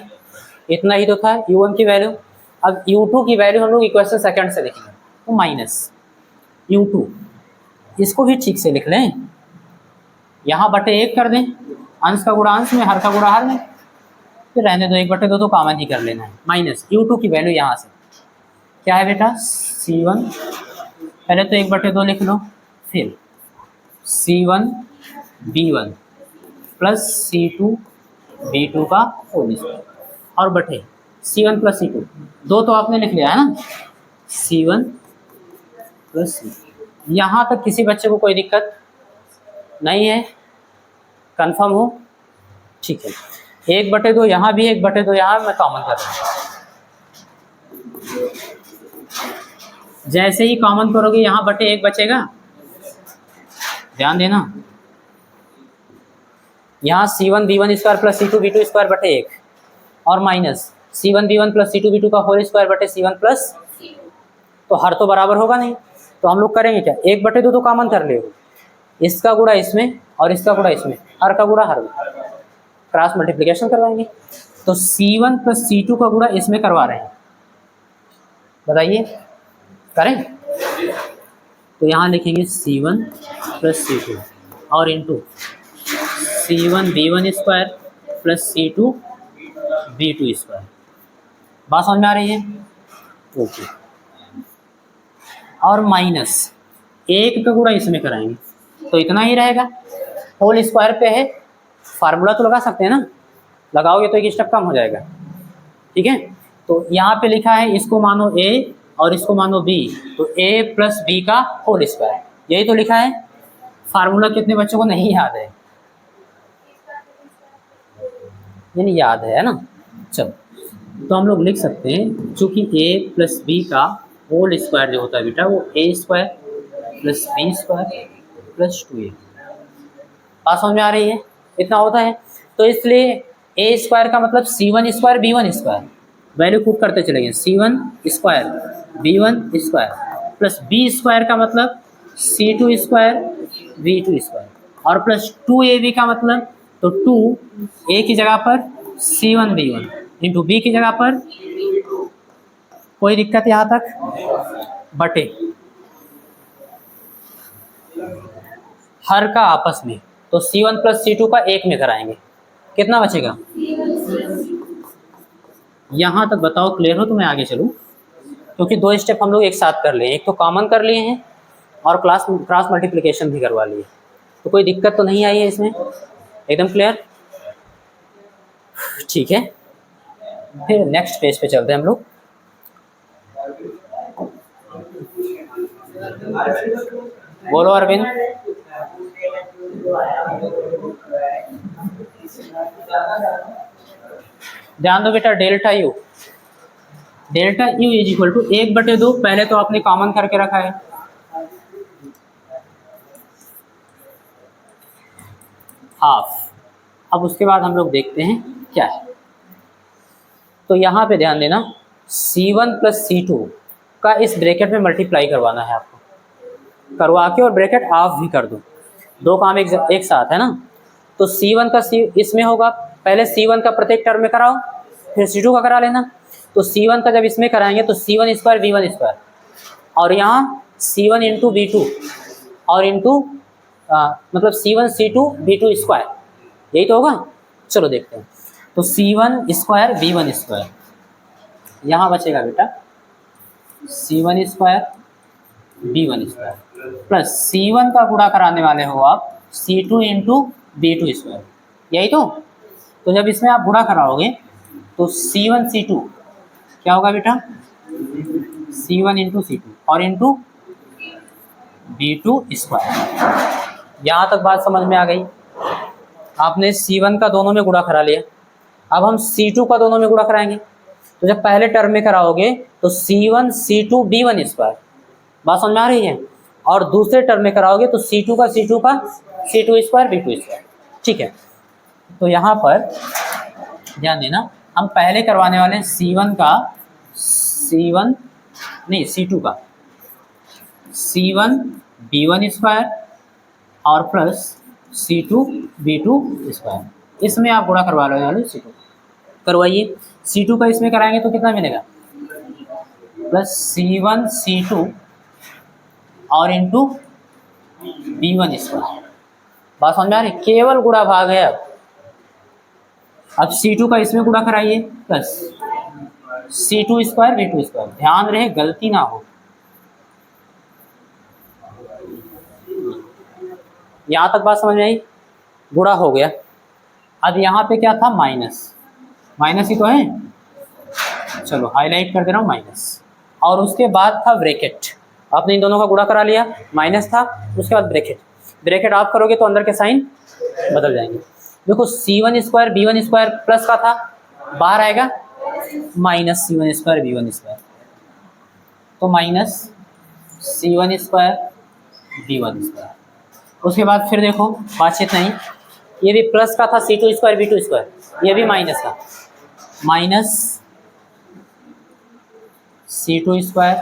इतना ही तो था U1 की वैल्यू। अब U2 की वैल्यू हम लोग इक्वेशन सेकंड से लिखेंगे, तो माइनस U2, इसको भी ठीक से लिख लें, यहाँ बटे 1 कर दें, अंश का गुणा अंश में, हर का गुणा हर में, फिर रहने दो 1/2 तो कॉमन ही कर लेना है। माइनस U2 की वैल्यू यहाँ से क्या है बेटा? C1, पहले तो 1/2 लिख लो, फिर C1 B1 plus C2 B2 का होल स्क्वायर, और बटे C1 प्लस C2, दो तो आपने लिख लिया है ना, C1 प्लस C2। यहाँ तक किसी बच्चे को कोई दिक्कत नहीं है? कंफर्म हो? ठीक है। 1/2 यहाँ भी, 1/2 यहाँ मैं कॉमन कर रहा हूँ। जैसे ही कॉमन करोगे यहाँ बटे 1 बचेगा, ध्यान देना। यहाँ C1 B1 square plus C2 B2 square बटे 1, और minus C1 B1 plus C2 B2 का होल स्क्वायर बटे C1 प्लस, तो हर तो बराबर होगा नहीं, तो हम लोग करेंगे क्या? 1/2 तो कॉमन कर ले, इसका गुणा इसमें और इसका गुणा इसमें, हर का गुणा हर में, क्रॉस मल्टीप्लिकेशन करवाएंगे। तो C1 प्लस C2 का गुणा इसमें करवा रहे हैं, बताइए करें? तो यहाँ लिखेंगे C1 प्लस C2 और into C1 B1 square plus C2 B2 square. बात समझ में आ रही है? ओके। और माइनस 1 का गुणा इसमें कराएंगे, तो इतना ही रहेगा, होल स्क्वायर पे है, फार्मूला तो लगा सकते हैं ना, लगाओगे तो एक स्टेप कम हो जाएगा, ठीक है? तो यहाँ पे लिखा है, इसको मानो A और इसको मानो B, तो A प्लस B का होल स्क्वायर, यही तो लिखा है। फार्मूला कितने बच्चों को नहीं याद है? यानी याद है ना? चलो, तो हम लोग लिख सकते हैं, चूँकि A प्लस B का होल स्क्वायर जो होता है बेटा, वो A square plus B square plus 2A। बात समझ में आ रही है? इतना होता है, तो इसलिए A स्क्वायर का मतलब C1 square B1 square, value put करते चलेंगे, C1 square B1 square plus B square का मतलब C2 स्क्वायर B2 स्क्वायर। और प्लस 2ab का मतलब तो 2a की जगह पर C1b1 इंटू b की जगह पर, कोई दिक्कत यहाँ तक, बटे हर का आपस में, तो C1 प्लस C2 का एक में कराएंगे, कितना बचेगा? यहाँ तक बताओ क्लियर हो तो मैं आगे चलूँ, क्योंकि दो स्टेप हम लोग एक साथ कर लिए, एक तो कॉमन कर लिए हैं और क्रॉस मल्टीप्लिकेशन भी करवा लिए, तो कोई दिक्कत तो नहीं आई है इसमें, एकदम क्लियर? ठीक है, फिर नेक्स्ट पेज पे चलते हैं हम लोग। बोलो अरविंद। ध्यान दो बेटा, delta u is equal to 1/2, पहले तो आपने कॉमन करके रखा है, हाफ। अब उसके बाद हम लोग देखते हैं क्या है, तो यहाँ पे ध्यान देना, C1 प्लस C2 का इस ब्रैकेट में मल्टीप्लाई करवाना है आपको, करवा के और ब्रैकेट ऑफ भी कर दो, दो काम एक साथ है ना। तो C1 का इसमें होगा, पहले C1 का प्रत्येक टर्म में कराओ, फिर C2 का करा लेना। तो C1 का जब इसमें कराएंगे तो C1 स्क्वायर B1 स्क्वायर, और यहाँ C1 इंटू B2 और इंटू मतलब C1 C2 B2 स्क्वायर, यही तो होगा। चलो देखते हैं, तो C1 स्क्वायर B1 स्क्वायर, यहाँ बचेगा बेटा C1 square B1 square plus C1 का गुणा कराने वाले हो आप C2 इंटू B2 स्क्वायर, यही तो जब इसमें आप गुणा कराओगे तो C1 C2 क्या होगा बेटा, C1 इंटू C2 और इंटू B2 स्क्वायर। यहाँ तक बात समझ में आ गई? आपने C1 का दोनों में गुणा करा लिया, अब हम C2 का दोनों में गुणा कराएंगे, तो जब पहले टर्म में कराओगे तो C1 C2 B1 स्क्वायर, बात समझ में आ रही है, और दूसरे टर्म में कराओगे तो C2 का C2 स्क्वायर B2 स्क्वायर, ठीक है। तो यहाँ पर ध्यान देना, हम पहले करवाने वाले हैं C1 का C2 का C1 B1 स्क्वायर और प्लस C2 B2 स्क्वायर, इसमें आप गुणा करवा लो वाले C2 करवाइए। C2 का इसमें कराएंगे तो कितना मिलेगा, प्लस C1 C2 और इंटू B1 स्क्वायर, बात समझ में आ रही, केवल गुणा भाग है। अब C2 का इसमें गुणा कराइए plus C2 square B2 square, ध्यान रहे गलती ना हो, यहाँ तक बात समझ में आई, गुणा हो गया। अब यहाँ पे क्या था, माइनस ही तो है, चलो हाईलाइट कर दे रहा हूँ माइनस, और उसके बाद था ब्रैकेट, आपने इन दोनों का गुणा करा लिया, माइनस था, उसके बाद ब्रैकेट आप करोगे तो अंदर के साइन बदल जाएंगे। देखो C1 square B1 square plus का था, बाहर आएगा minus C1 square B1 square, तो minus C1 square B1 square. उसके बाद फिर देखो बातचीत नहीं, ये भी प्लस का था C2 स्क्वायर B2 स्क्वायर, ये भी माइनस का, minus C2 square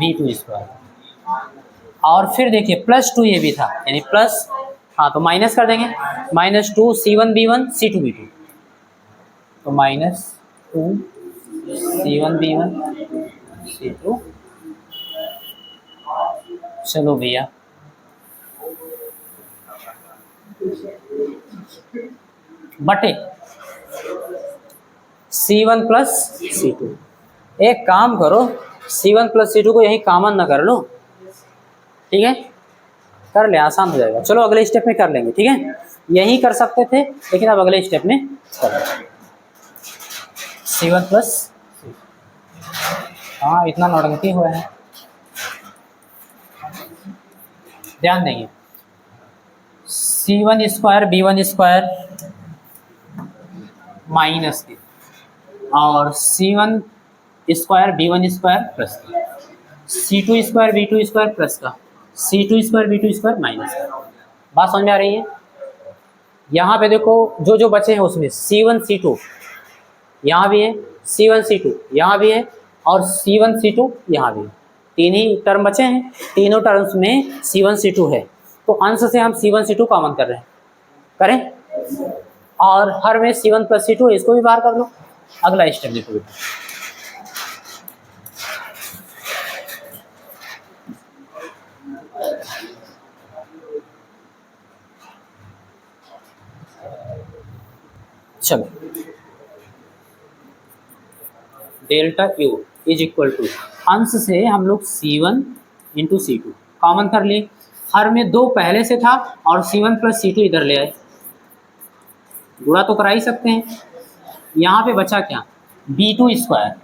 B2 square, और फिर देखिए प्लस 2 ये भी था, यानी प्लस, हाँ तो माइनस कर देंगे, -2 C1 B1 C2 B2, तो -2 C1 B1 C2, चलो भैया बटे C1 प्लस C2। एक काम करो, C1 प्लस C2 को यही कॉमन ना कर लो, ठीक है, कर ले, आसान हो जाएगा। चलो अगले स्टेप में कर लेंगे, ठीक है, यही कर सकते थे लेकिन अब अगले स्टेप में कर लेंगे। C1 प्लस, हाँ इतना नौटंकी हुआ है, ध्यान देंगे, C1 square B1 square minus के, और C1 square B1 square plus का, C2 square B2 square plus का, C2 square B2 square minus का, बात समझ में आ रही है? यहाँ पे देखो जो बचे हैं उसमें C1 C2 यहाँ भी है, C1 C2 यहाँ भी है, और C1 C2 यहाँ भी है, तीन ही टर्म बचे हैं, तीनों टर्म्स में C1 C2 है, तो अंश से हम C1 C2 कॉमन कर रहे हैं, करें, और हर में C1 प्लस C2 इसको भी बाहर कर लो। अगला स्टेप देखो बेटा, चलो delta U is equal to, अंश से हम लोग C1 इंटू C2 कॉमन कर लिए, हर में 2 पहले से था और C1 प्लस C2 इधर ले आए, गुणा तो करा ही सकते हैं। यहाँ पे बचा क्या, B2 square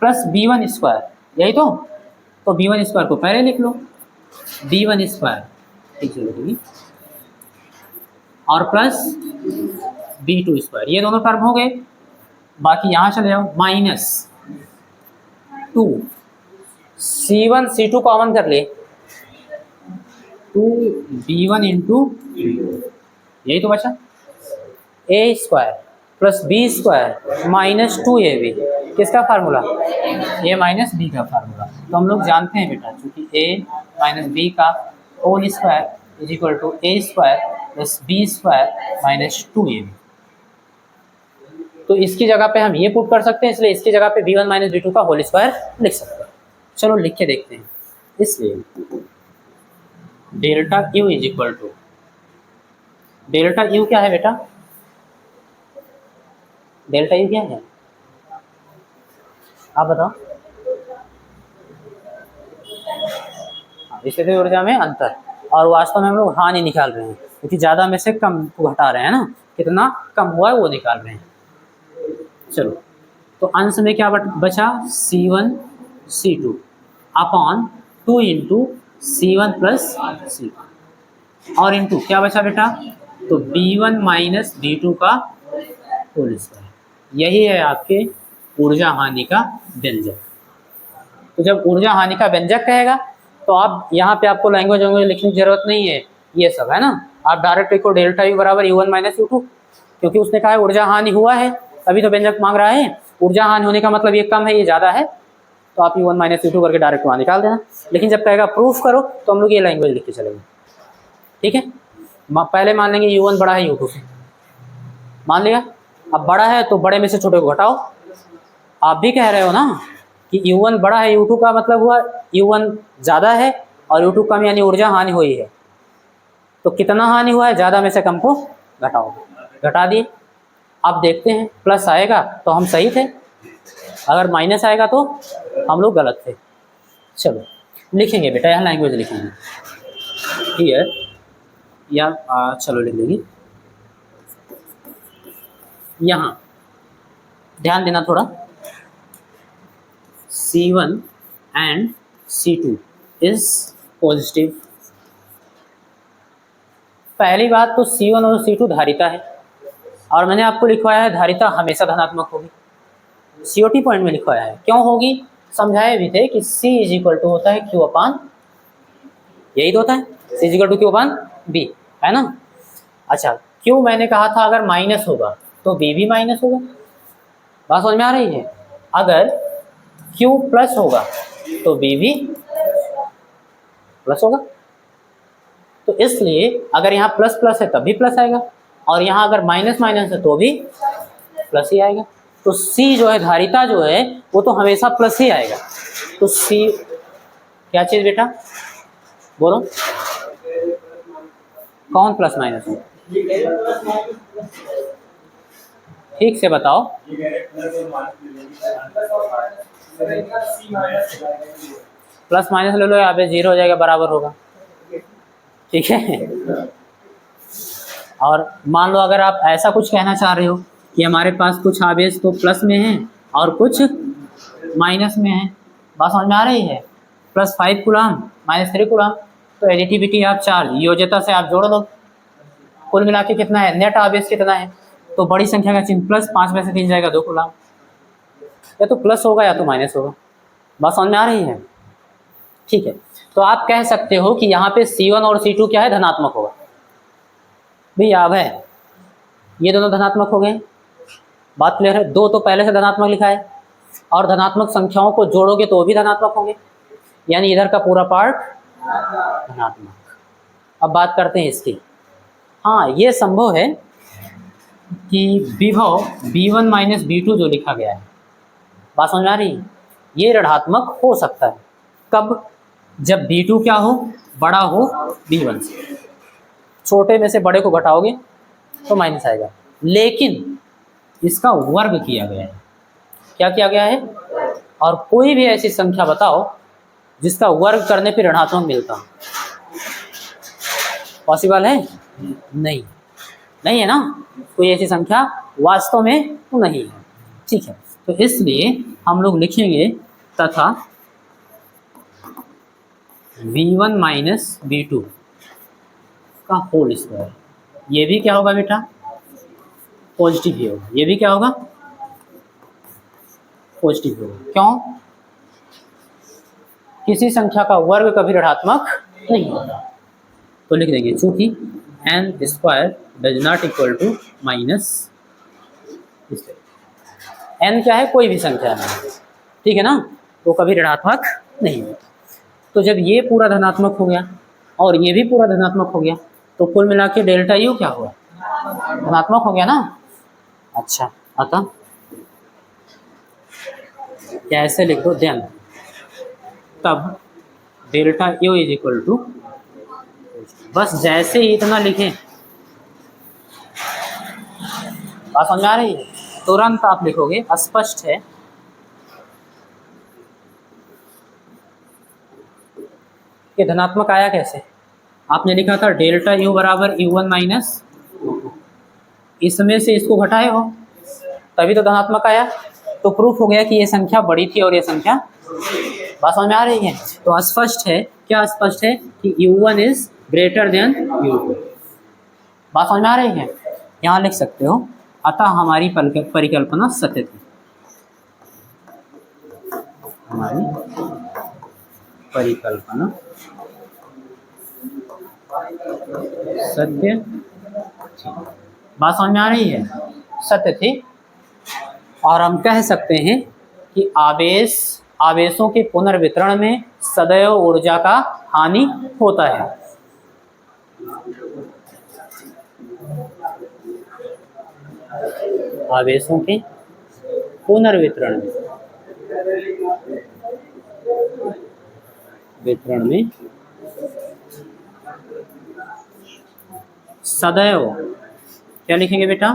plus B1 square, यही तो B1 स्क्वायर को पहले लिख लो, B1 स्क्वायर ठीक है, और प्लस B2 स्क्वायर, ये दोनों टर्म हो गए। बाकी यहाँ चले जाओ, माइनस 2 C1 C2 कॉमन कर ले, 2B1 इंटू यही तो बचा, A square plus B square minus 2AB, किसका फार्मूला, A माइनस B का फार्मूला। तो हम लोग जानते हैं बेटा, चूँकि A माइनस B का whole square is equal to A square plus B square minus 2AB। तो इसकी जगह पे हम ये पुट कर सकते हैं, इसलिए इसकी जगह पे B1 माइनस B2 का होल स्क्वायर लिख सकते हैं। चलो लिख के देखते हैं। इसलिए delta U is equal to, delta U क्या है बेटा, डेल्टा U क्या है आप बताओ। स्थितिज ऊर्जा में अंतर, और वास्तव में हम लोग हानि निकाल रहे हैं, क्योंकि ज़्यादा में से कम को घटा रहे हैं ना, कितना कम हुआ है वो निकाल रहे हैं। चलो तो अंश में क्या बचा, C1 C2 upon 2 into C1 plus C2, और इंटू क्या बचा बेटा, तो B1 माइनस B2 का होल स्क्वायर। यही है आपके ऊर्जा हानि का व्यंजक। तो जब ऊर्जा हानि का व्यंजक कहेगा तो आप यहाँ पे आपको लैंग्वेज लिखने की जरूरत नहीं है, ये सब है ना, आप डायरेक्ट लिखो डेल्टा U बराबर U1 माइनस U2, क्योंकि उसने कहा है ऊर्जा हानि हुआ है, अभी तो व्यंजक मांग रहा है। ऊर्जा हानि होने का मतलब ये कम है, ये ज़्यादा है, तो आप U1 माइनस U2 करके डायरेक्ट वहाँ निकाल देना। लेकिन जब कहेगा प्रूफ करो तो हम लोग ये लैंग्वेज लिख के चलेंगे, ठीक है। पहले मान लेंगे U1 बड़ा है U2 से, मान लिया। अब बड़ा है तो बड़े में से छोटे को घटाओ। आप भी कह रहे हो ना कि U1 बड़ा है U2 का मतलब हुआ U1 ज़्यादा है और U2 कम, यानी ऊर्जा हानि हुई है। तो कितना हानि हुआ है, ज़्यादा में से कम को घटाओ, घटा दिए। अब देखते हैं प्लस आएगा तो हम सही थे, अगर माइनस आएगा तो हम लोग गलत थे। चलो लिखेंगे बेटा, यहाँ लैंग्वेज लिखेंगे, ठीक है, या चलो लिख लेंगे। यहाँ ध्यान देना थोड़ा, C1 and C2 is positive. पहली बात तो C1 और C2 धारिता है, और मैंने आपको लिखवाया है धारिता हमेशा धनात्मक होगी, COT पॉइंट में लिखवाया है। क्यों होगी, समझाए भी थे कि C इज इक्वल टू होता है Q अपान, यही तो होता है, C is equal to Q upon B, है ना। अच्छा, Q मैंने कहा था अगर माइनस होगा तो B भी माइनस होगा, बात समझ में आ रही है। अगर Q प्लस होगा तो B भी प्लस होगा। तो इसलिए अगर यहाँ प्लस प्लस है तब भी प्लस आएगा, और यहाँ अगर माइनस माइनस है तो भी प्लस ही आएगा। तो C जो है धारिता जो है वो तो हमेशा प्लस ही आएगा। तो C क्या चीज़ बेटा, बोलो कौन प्लस माइनस है, ठीक से बताओ। प्लस माइनस ले लो, यहाँ पे 0 हो जाएगा, बराबर होगा, ठीक है। और मान लो अगर आप ऐसा कुछ कहना चाह रहे हो कि हमारे पास कुछ आवेश तो प्लस में है और कुछ माइनस में है, बात समझ में आ रही है। +5 कूलम -3 कूलम, तो एडिटिविटी आप चार्ज योज्यता से आप जोड़ लो, कुल मिला के कितना है, नेट आवेश कितना है, तो बड़ी संख्या का चिन्ह प्लस, 5 में से 3 जाएगा 2 कूलम, या तो प्लस होगा या तो माइनस होगा, बात समझ में आ रही है, ठीक है। तो आप कह सकते हो कि यहाँ पे C1 और C2 क्या है, धनात्मक होगा। भैया अब है ये दोनों धनात्मक हो गए, बात क्लियर है। 2 तो पहले से धनात्मक लिखा है, और धनात्मक संख्याओं को जोड़ोगे तो भी धनात्मक होंगे, यानी इधर का पूरा पार्ट धनात्मक। अब बात करते हैं इसकी। हाँ, ये संभव है कि विभव v1 माइनस v2 जो लिखा गया है, बात समझ आ रही है, ये ऋणात्मक हो सकता है। कब? जब v2 क्या हो, बड़ा हो v1 से। छोटे में से बड़े को घटाओगे तो माइनस आएगा, लेकिन इसका वर्ग किया गया है। क्या किया गया है? और कोई भी ऐसी संख्या बताओ जिसका वर्ग करने पर ऋणात्मक मिलता, पॉसिबल है? नहीं, नहीं है ना, कोई ऐसी संख्या वास्तव में तो नहीं है। ठीक है, तो इसलिए हम लोग लिखेंगे तथा v1 माइनस v2 का होल स्क्वायर। ये भी क्या होगा बेटा? पॉजिटिव ही होगा। ये भी क्या होगा? पॉजिटिव होगा। क्यों? किसी संख्या का वर्ग कभी ऋणात्मक नहीं होता। तो लिख देंगे चूंकि n square does not equal to minus, n क्या है? कोई भी संख्या है, ठीक है ना, तो कभी ऋणात्मक नहीं होता। तो जब ये पूरा धनात्मक हो गया और ये भी पूरा धनात्मक हो गया तो कुल मिला के डेल्टा यू क्या हुआ? धनात्मक हो गया ना। अच्छा, अतः क्या ऐसे लिख दो, देन तब delta u is equal to, बस जैसे ही इतना लिखें, बात समझ आ रही है, तुरंत आप लिखोगे, स्पष्ट है। ये धनात्मक आया कैसे? आपने लिखा था डेल्टा यू बराबर u1 माइनस, इसमें से इसको घटाए हो तभी तो धनात्मक आया। तो प्रूफ हो गया कि ये संख्या बड़ी थी और ये संख्या, बात समझ में आ रही है। तो स्पष्ट है, क्या स्पष्ट है कि u1 is greater than u2, बात समझ में आ रही है। यहाँ लिख सकते हो, अतः हमारी परिकल्पना सत्य थी। हमारी परिकल्पना सत्य थी, बात समझ में आ रही है, सत्य थी। और हम कह सकते हैं कि आवेशों के पुनर्वितरण में सदैव ऊर्जा का हानि होता है। आवेशों के पुनर्वितरण में सदैव, क्या लिखेंगे बेटा?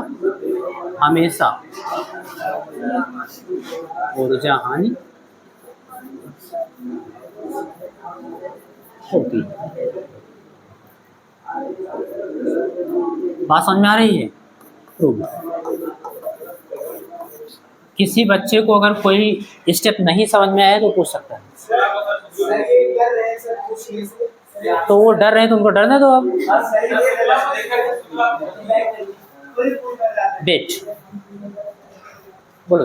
हमेशा ऊर्जा हानि होती। बात समझ में आ रही है? किसी बच्चे को अगर कोई स्टेप नहीं समझ में आया तो पूछ सकता है। तो वो डर रहे हैं तो उनको डरने दो। अब बेट बोलो,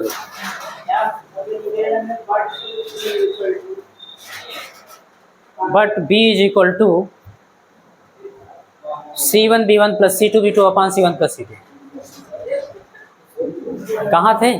but b is equal to C1 B1 plus C2 B2 upon C1 plus C2। कहाँ थे?